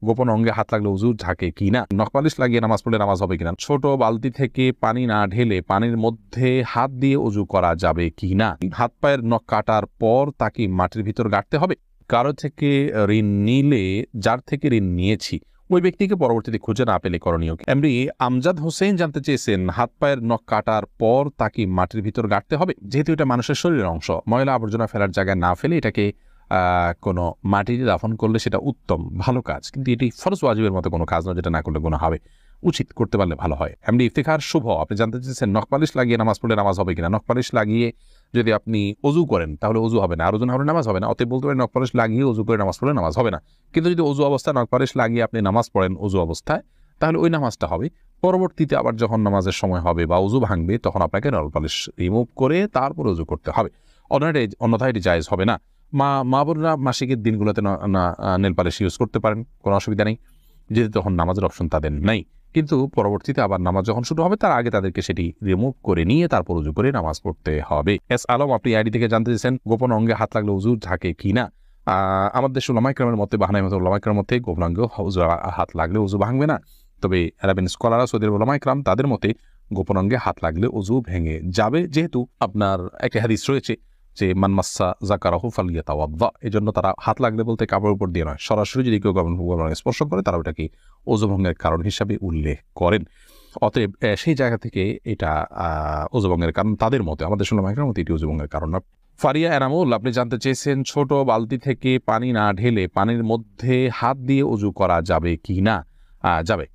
গোপন অঙ্গে হাত লাগলে ওযু ঝাঁকে কিনা, নখ পালিশ লাগিয়ে নামাজ পড়লে নামাজ হবে কিনা, ছোট বালতি থেকে পানি না ঢেলে পানির মধ্যে হাত দিয়ে ওযু করা যাবে কিনা, হাত পায়ের নখ কাটার পর তাকে মাটির ভিতর গাড়তে হবে, কারো থেকে ঋণ নিলে যার থেকে ঋণ নিয়েছি ওই ব্যক্তিকে পরবর্তীতে খুঁজে না পেলে করণীয় কি? এমনি আমজাদ হোসেন জানতে চেয়েছেন হাত পায়ের নখ কাটার পর তাকে মাটির ভিতর গাড়তে হবে, যেহেতু এটা মানুষের শরীরের অংশ, ময়লা আবর্জনা ফেলার জায়গায় না ফেলে এটাকে কোনো মাটিতে দাফন করলে সেটা উত্তম ভালো কাজ, কিন্তু এটি ফরজ ওয়াজিবের মতো কোনো কাজ নয় যেটা না করলে গুনাহ হবে, উচিত করতে পারলে ভালো হয়। এমনি ইফতিখার শুভ আপনি জানতে চেয়েছেন নখ পালিশ লাগিয়ে নামাজ পড়লে নামাজ হবে কিনা, নখ পালিশ লাগিয়ে যদি আপনি ওযু করেন তাহলে ওযু হবে না, আর ওযু না হলে নামাজ হবে না, অতএব বলতে পারেন নখ পালিশ লাগিয়ে ওযু করে নামাজ পড়লে নামাজ হবে না। কিন্তু যদি ওযু অবস্থায় নখ পালিশ লাগিয়ে আপনি নামাজ পড়েন ওযু অবস্থায়, তাহলে ওই নামাজটা হবে। পরবর্তীতে আবার যখন নামাজের সময় হবে বা ওযু ভাঙবে তখন আপনাকে নখ পালিশ রিমুভ করে তারপর ওযু করতে হবে, অন্যথায় এটি জায়েজ হবে না। মা বোনরা মাসিকের দিনগুলোতে নেল পালিশ ইউজ করতে পারেন, কোনো অসুবিধা নেই, যেহেতু তখন নামাজের অপশন তাদের নাই। কিন্তু পরবর্তীতে আবার নামাজ যখন শুরু হবে তার আগে তাদেরকে সেটি রিমুভ করে নিয়ে তারপর ওযু করে নামাজ পড়তে হবে। এস আলম আপনি আইডি থেকে জানতে চেয়েছেন গোপন অঙ্গে হাত লাগলে ওযু ঝাঁকে কিনা। আমাদের দেশের উলামায়ে কেরামের মতে, বাহানাই মতে উলামায়ে কেরামের মতে গোপন অঙ্গে হাত লাগলে ওযু ভাঙবে না, তবে আরবিয়ান স্কলাররা সৌদির উলামায়ে কেরাম তাদের মতে গোপন অঙ্গে হাত লাগলে ওযু ভেঙে যাবে, যেহেতু আপনার একটা হাদিস রয়েছে যে মান মাসসা যাকারাহু ফালিয়াতাওয়াদ্দা, এজন্য তারা হাত লাগলে বলতে কাপড়ের উপর দিয়ে নয়, সরাসরি যদি কেউ গোপন স্পর্শ করে তারা ওটাকে ওযু ভঙ্গের কারণ হিসাবে উল্লেখ করেন। অতএব সেই জায়গা থেকে এটা ওযু ভঙ্গের কারণ তাদের মতে, আমাদের উলামায়ে মতে এটি ওযু ভঙ্গের কারণ না। ফারিয়া এনামুল আপনি জানতে চেয়েছেন ছোট বালতি থেকে পানি না ঢেলে পানির মধ্যে হাত দিয়ে ওযু করা যাবে কিনা। যাবে,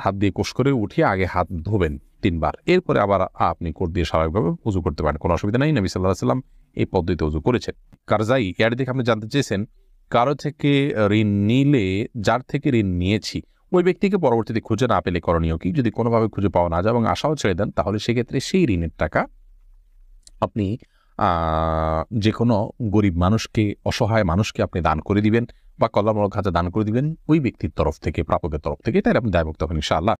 হাত দিয়ে কোষ করে উঠিয়ে আগে হাত ধোবেন ৩ বার, এরপরে আবার আপনি কোট দিয়ে স্বাভাবিকভাবে ওযু করতে পারেন, কোনো অসুবিধা নাই। নবী সাল্লাল্লাহু আলাইহি ওয়াসাল্লাম এই পদ্ধতিতে ওযু করেছেন। কারজাই এর দিকে আপনি জানতে চেয়েছেন কারো থেকে ঋণ নিলে যার থেকে ঋণ নিয়েছি ওই ব্যক্তিকে পরবর্তীতে খুঁজে না পেলে করণীয় কি? যদি কোনোভাবে খুঁজে পাওয়া না যায় এবং আশাও ছেড়ে দেন তাহলে সেক্ষেত্রে সেই ঋণের টাকা আপনি যে কোনো গরিব মানুষকে, অসহায় মানুষকে আপনি দান করে দিবেন বা কল্যাণমূলক কাজে দান করে দিবেন ওই ব্যক্তির তরফ থেকে, প্রাপকের তরফ থেকে, তাই আপনি দায়মুক্ত হবেন ইনশাআল্লাহ।